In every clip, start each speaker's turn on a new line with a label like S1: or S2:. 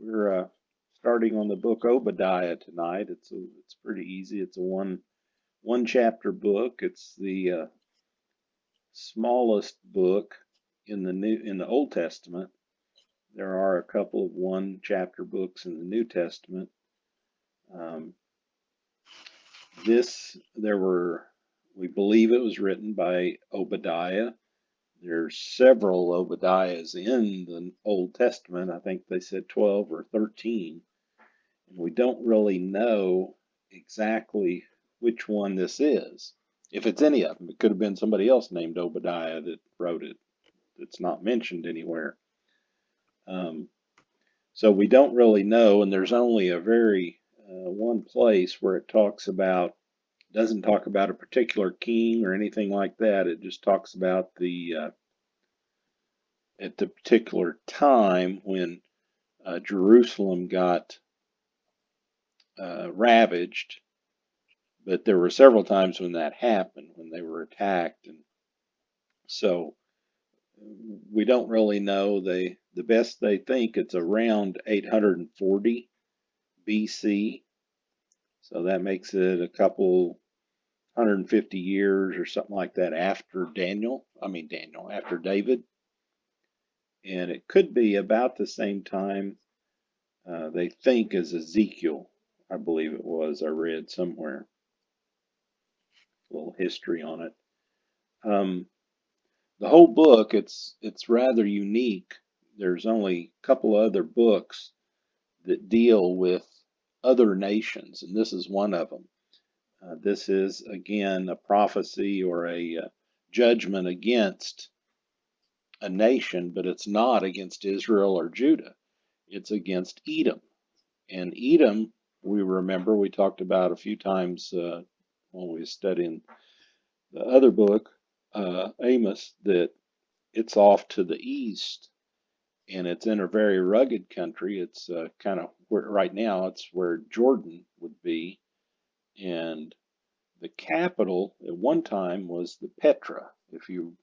S1: We're starting on the book Obadiah tonight. It's pretty easy. It's a one chapter book. It's the smallest book in the Old Testament. There are a couple of one chapter books in the New Testament. Um, we believe it was written by Obadiah. There's several Obadiahs in the Old Testament. I think they said 12 or 13. And we don't really know exactly which one this is. If it's any of them, it could have been somebody else named Obadiah that wrote it. It's not mentioned anywhere. Um, so we don't really know, and there's only a very one place where it doesn't talk about a particular king or anything like that. It just talks about at the particular time when Jerusalem got ravaged. But there were several times when that happened, when they were attacked, and so we don't really know. The best they think it's around 840 BC, so that makes it a couple 150 years or something like that after after David, and it could be about the same time they think as Ezekiel. I believe it was. I read somewhere a little history on it. The whole book, it's rather unique. There's only a couple other books that deal with other nations, and this is one of them. This is again a prophecy or a judgment against a nation, but it's not against Israel or Judah. It's against Edom. And Edom, we remember we talked about a few times when we were studying the other book, Amos, that it's off to the east and it's in a very rugged country. It's kind of where right now it's where Jordan would be, and the capital at one time was the Petra. If you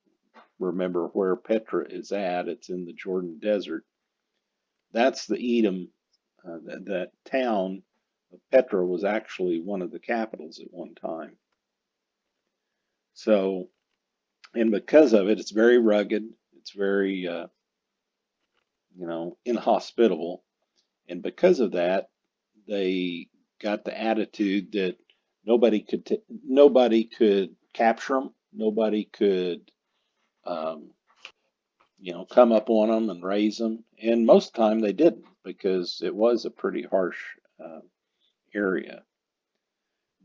S1: remember where Petra is at, it's in the Jordan Desert. That's the Edom. That town of Petra was actually one of the capitals at one time. So, and because of it, it's very rugged. It's very inhospitable. And because of that, they got the attitude that nobody could capture them, nobody could, um, come up on them and raise them. And most of the time they didn't because it was a pretty harsh area.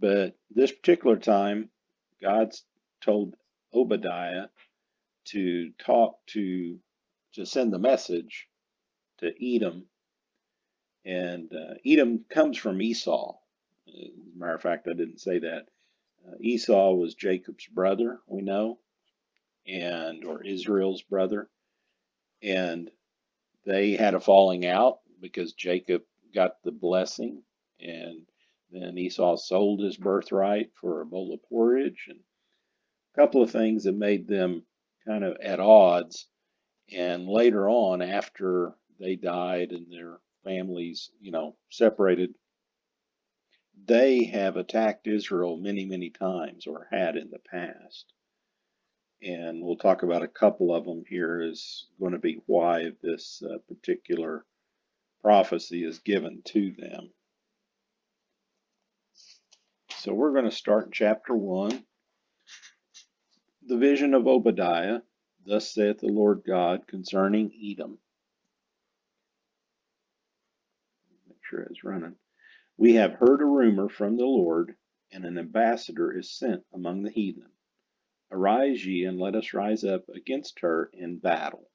S1: But this particular time, God's told Obadiah to send the message to Edom. And Edom comes from Esau. As a matter of fact, I didn't say that. Esau was Jacob's brother, we know, or Israel's brother, and they had a falling out because Jacob got the blessing, and then Esau sold his birthright for a bowl of porridge, and a couple of things that made them kind of at odds. And later on, after they died and their families, separated, they have attacked Israel many, many times or had in the past. And we'll talk about a couple of them here is going to be why this particular prophecy is given to them. So we're going to start in chapter 1. The vision of Obadiah. Thus saith the Lord God concerning Edom. Make sure it's running. We have heard a rumor from the Lord, and an ambassador is sent among the heathen. Arise ye, and let us rise up against her in battle.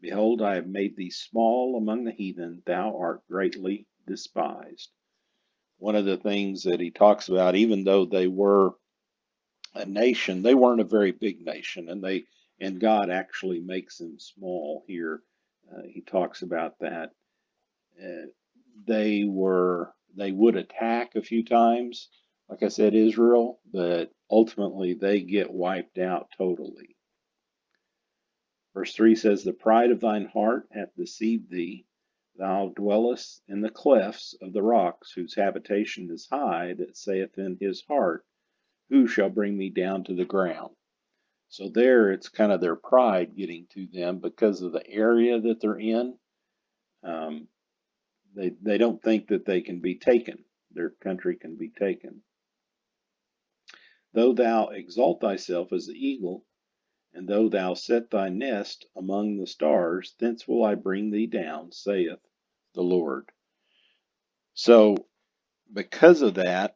S1: Behold, I have made thee small among the heathen, thou art greatly despised. One of the things that he talks about, even though they were a nation, they weren't a very big nation, and God actually makes them small here. He talks about that. They would attack a few times, like I said, Israel, but ultimately they get wiped out totally. Verse 3 says, The pride of thine heart hath deceived thee, Thou dwellest in the clefts of the rocks, whose habitation is high, that saith in his heart, who shall bring me down to the ground? So there it's kind of their pride getting to them because of the area that they're in. Um, they don't think that they can be taken. Their country can be taken. Though thou exalt thyself as the eagle, and though thou set thy nest among the stars, thence will I bring thee down, saith the Lord. So because of that,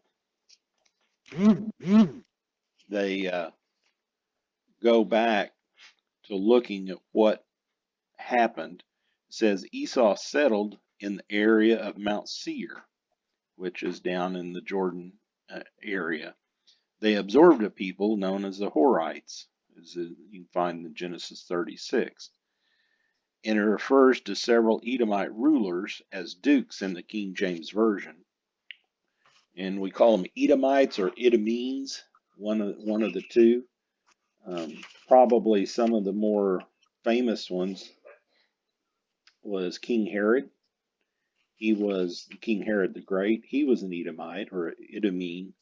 S1: they go back to looking at what happened. It says Esau settled in the area of Mount Seir, which is down in the Jordan area. They absorbed a people known as the Horites, as you can find in Genesis 36. And it refers to several Edomite rulers as dukes in the King James Version. And we call them Edomites or Edomenes, one of the two. Probably some of the more famous ones was King Herod. He was King Herod the Great. He was an Edomite or Edomene.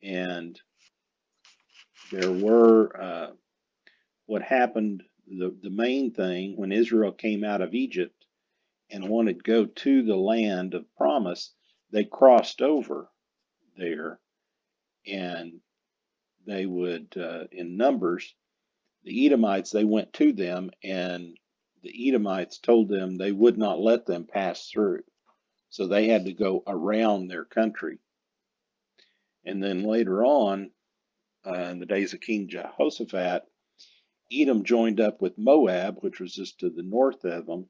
S1: And there were, what happened, the main thing, when Israel came out of Egypt and wanted to go to the land of promise, they crossed over there, and they would, in Numbers, the Edomites, they went to them, and the Edomites told them they would not let them pass through. So they had to go around their country. And then later on, in the days of King Jehoshaphat, Edom joined up with Moab, which was just to the north of them,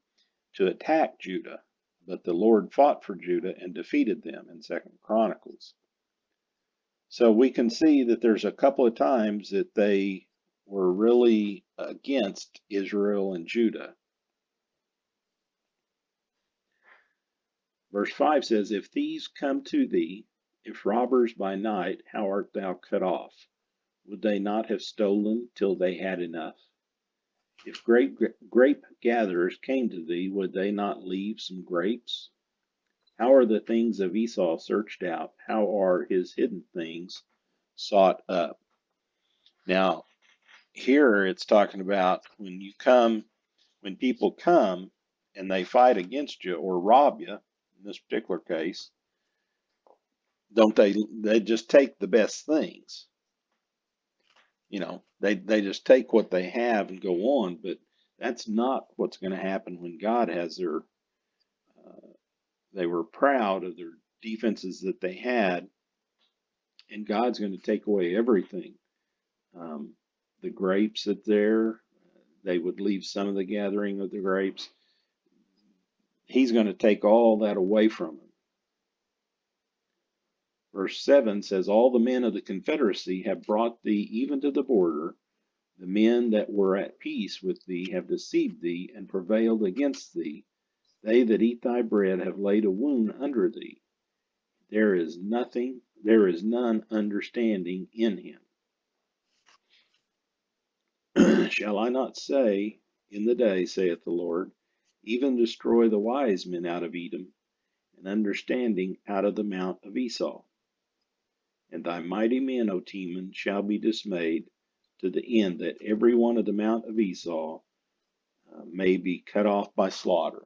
S1: to attack Judah. But the Lord fought for Judah and defeated them in 2 Chronicles. So we can see that there's a couple of times that they were really against Israel and Judah. Verse 5 says, If thieves come to thee, if robbers by night, how art thou cut off? Would they not have stolen till they had enough? If grape gatherers came to thee, would they not leave some grapes? How are the things of Esau searched out? How are his hidden things sought up? Now, here it's talking about when people come and they fight against you or rob you, in this particular case, don't they just take the best things. They just take what they have and go on, but that's not what's going to happen when God has they were proud of their defenses that they had, and God's going to take away everything. The grapes that they would leave some of the gathering of the grapes. He's going to take all that away from them. Verse 7 says, All the men of the confederacy have brought thee even to the border. The men that were at peace with thee have deceived thee and prevailed against thee. They that eat thy bread have laid a wound under thee. There is none understanding in him. Shall I not say in the day, saith the Lord, even destroy the wise men out of Edom, and understanding out of the mount of Esau? And thy mighty men, O Teman, shall be dismayed, to the end that every one of the mount of Esau may be cut off by slaughter.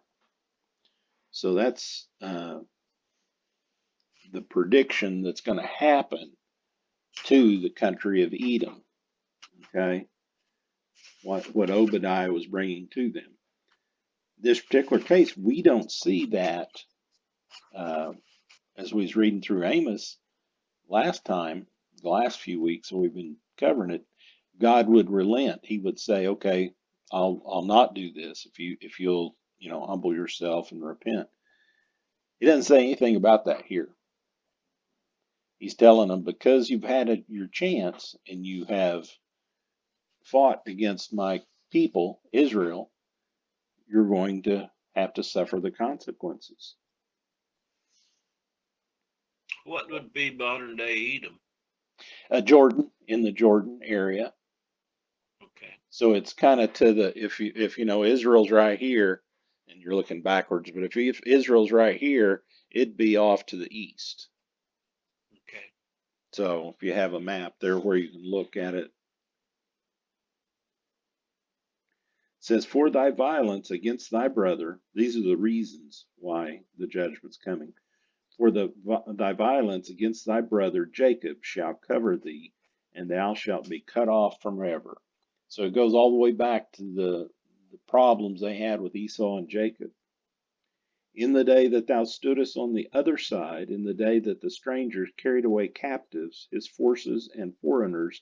S1: So that's the prediction that's going to happen to the country of Edom. Okay, what Obadiah was bringing to them. This particular case, we don't see that as we was reading through Amos last time, the last few weeks, and we've been covering it. God would relent. He would say, "Okay, I'll not do this if you'll humble yourself and repent." He doesn't say anything about that here. He's telling them, because you've had your chance and you have fought against my people, Israel, you're going to have to suffer the consequences.
S2: What would be modern day Edom?
S1: Jordan, in the Jordan area.
S2: Okay.
S1: So it's kind of to the, if you know, Israel's right here, and you're looking backwards. But if Israel's right here, it'd be off to the east.
S2: Okay.
S1: So if you have a map there where you can look at it, it says, "For thy violence against thy brother," these are the reasons why the judgment's coming. "For thy violence against thy brother Jacob shall cover thee, and thou shalt be cut off from ever." So it goes all the way back to the problems they had with Esau and Jacob. "In the day that thou stoodest on the other side, in the day that the strangers carried away captives, his forces and foreigners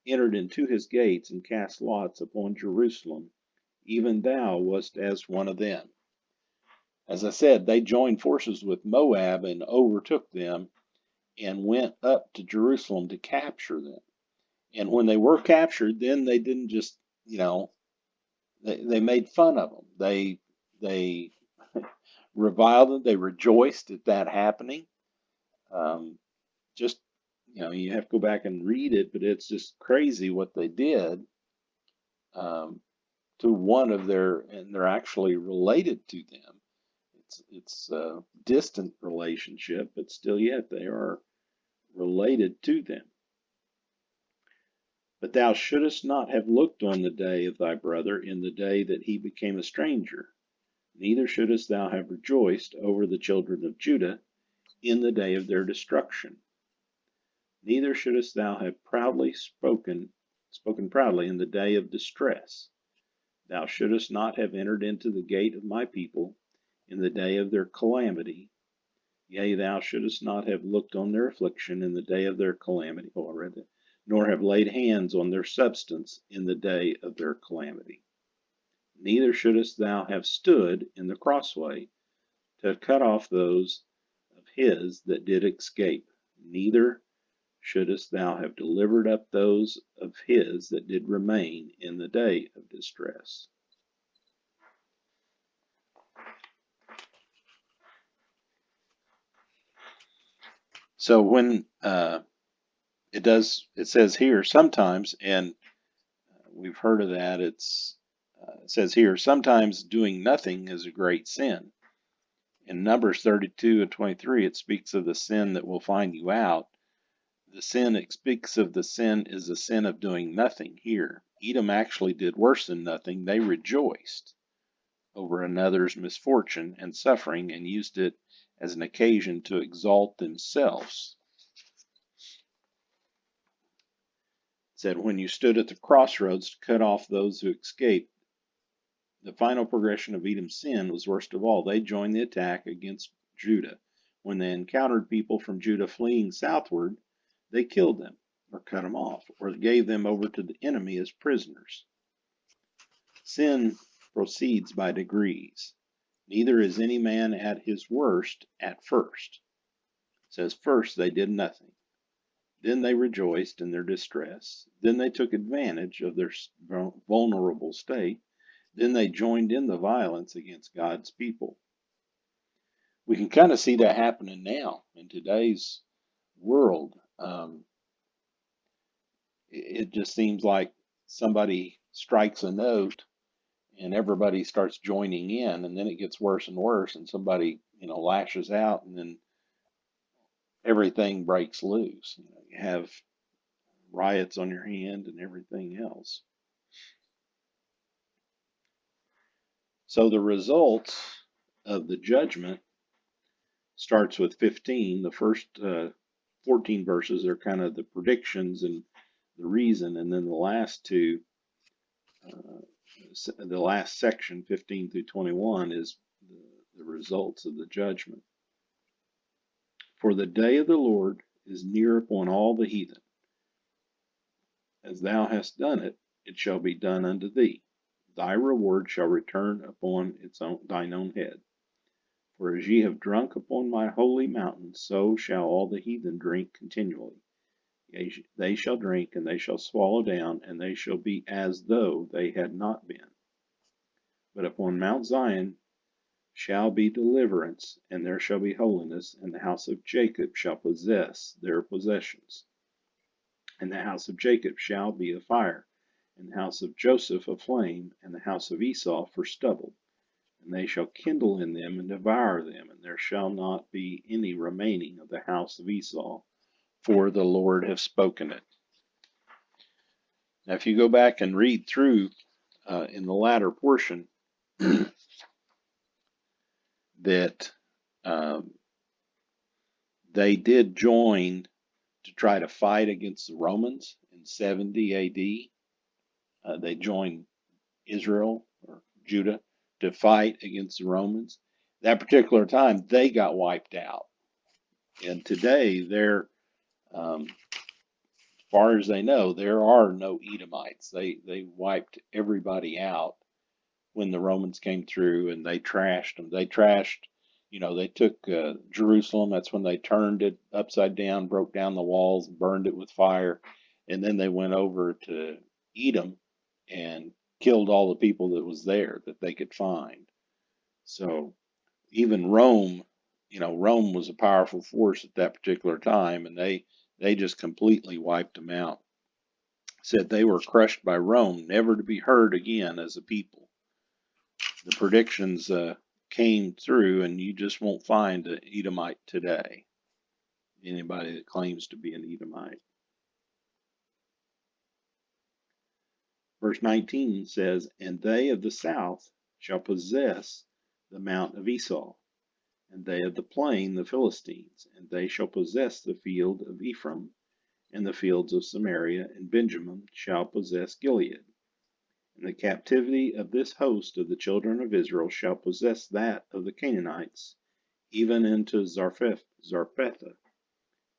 S1: entered into his gates and cast lots upon Jerusalem, even thou wast as one of them." As I said, they joined forces with Moab and overtook them and went up to Jerusalem to capture them. And when they were captured, then they didn't just, they made fun of them. They reviled them. They rejoiced at that happening. Um, just, you have to go back and read it, but it's just crazy what they did um, to one of and they're actually related to them. It's a distant relationship, but still yet they are related to them. "But thou shouldest not have looked on the day of thy brother in the day that he became a stranger, neither shouldest thou have rejoiced over the children of Judah in the day of their destruction. Neither shouldest thou have spoken proudly in the day of distress. Thou shouldest not have entered into the gate of my people in the day of their calamity. Yea, thou shouldest not have looked on their affliction in the day of their calamity." Oh, I read that. "Nor have laid hands on their substance in the day of their calamity. Neither shouldest thou have stood in the crossway to cut off those of his that did escape. Neither shouldest thou have delivered up those of his that did remain in the day of distress." So when it says here sometimes, and we've heard of that. It says here, sometimes doing nothing is a great sin. In Numbers 32 and 23, it speaks of the sin that will find you out. The sin it speaks of the sin is the sin of doing nothing here. Edom actually did worse than nothing. They rejoiced over another's misfortune and suffering and used it as an occasion to exalt themselves. It said, "When you stood at the crossroads to cut off those who escaped," the final progression of Edom's sin was worst of all. They joined the attack against Judah. When they encountered people from Judah fleeing southward, they killed them or cut them off or gave them over to the enemy as prisoners. Sin proceeds by degrees. Neither is any man at his worst at first. It says, first they did nothing. Then they rejoiced in their distress. Then they took advantage of their vulnerable state. Then they joined in the violence against God's people. We can kind of see that happening now in today's world. It just seems like somebody strikes a note and everybody starts joining in, and then it gets worse and worse, and somebody, lashes out, and then everything breaks loose. You have riots on your hand and everything else. So the results of the judgment starts with 15. The first 14 verses are kind of the predictions and the reason, and then the last two, the last section, 15 through 21, is the results of the judgment. "For the day of the Lord is near upon all the heathen. As thou hast done it, it shall be done unto thee. Thy reward shall return upon thine own head. For as ye have drunk upon my holy mountain, so shall all the heathen drink continually. Yea, they shall drink, and they shall swallow down, and they shall be as though they had not been. But upon Mount Zion shall be deliverance, and there shall be holiness, and the house of Jacob shall possess their possessions. And the house of Jacob shall be a fire, and the house of Joseph a flame, and the house of Esau for stubble. and they shall kindle in them and devour them, and there shall not be any remaining of the house of Esau, for the Lord hath spoken it. Now, if you go back and read through in the latter portion, that they did join to try to fight against the Romans in 70 AD. They joined Israel or Judah to fight against the Romans. That particular time, they got wiped out. And today, as far as they know, there are no Edomites. They wiped everybody out when the Romans came through, and they trashed them. They took Jerusalem. That's when they turned it upside down, broke down the walls, burned it with fire. And then they went over to Edom and killed all the people that was there that they could find. So even Rome, Rome was a powerful force at that particular time, and they just completely wiped them out. Said they were crushed by Rome, never to be heard again as a people. The predictions came through, and you just won't find an Edomite today. Anybody that claims to be an Edomite. Verse 19 says, "And they of the south shall possess the mount of Esau, and they of the plain the Philistines, and they shall possess the field of Ephraim, and the fields of Samaria, and Benjamin shall possess Gilead. And the captivity of this host of the children of Israel shall possess that of the Canaanites, even into Zarephath.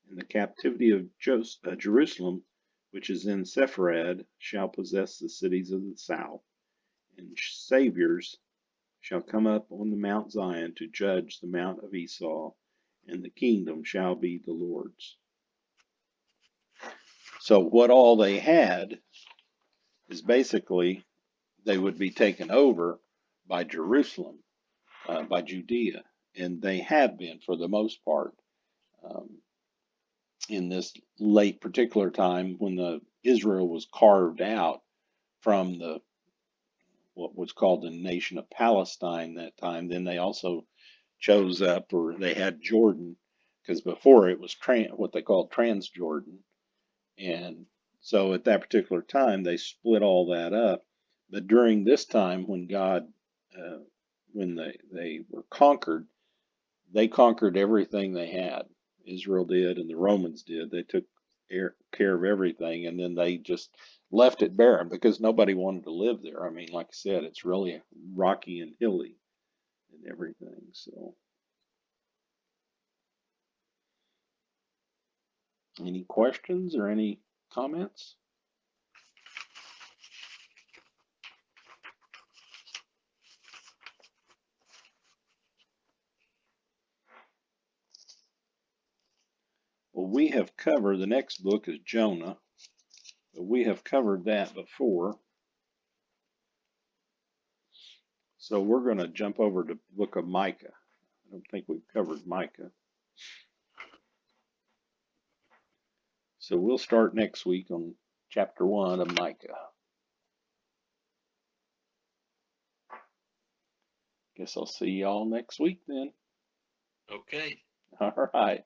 S1: And the captivity of Jerusalem, which is in Sepharad, shall possess the cities of the south. And saviors shall come up on the Mount Zion to judge the mount of Esau, and the kingdom shall be the Lord's." So what all they had is basically they would be taken over by Jerusalem, by Judea, and they have been for the most part in this late particular time when Israel was carved out from what was called the nation of Palestine that time. Then they also chose up, or they had Jordan, because before it was what they called Transjordan. And so at that particular time, they split all that up. But during this time, when when they were conquered, they conquered everything they had. Israel did, and the Romans did. They took care of everything, and then they just left it barren because nobody wanted to live there. I mean, like I said, it's really rocky and hilly and everything. So, any questions or any comments? Well, we have covered, the next book is Jonah, but we have covered that before. So we're going to jump over to the book of Micah. I don't think we've covered Micah. So we'll start next week on chapter 1 of Micah. Guess I'll see y'all next week then.
S2: Okay.
S1: All right.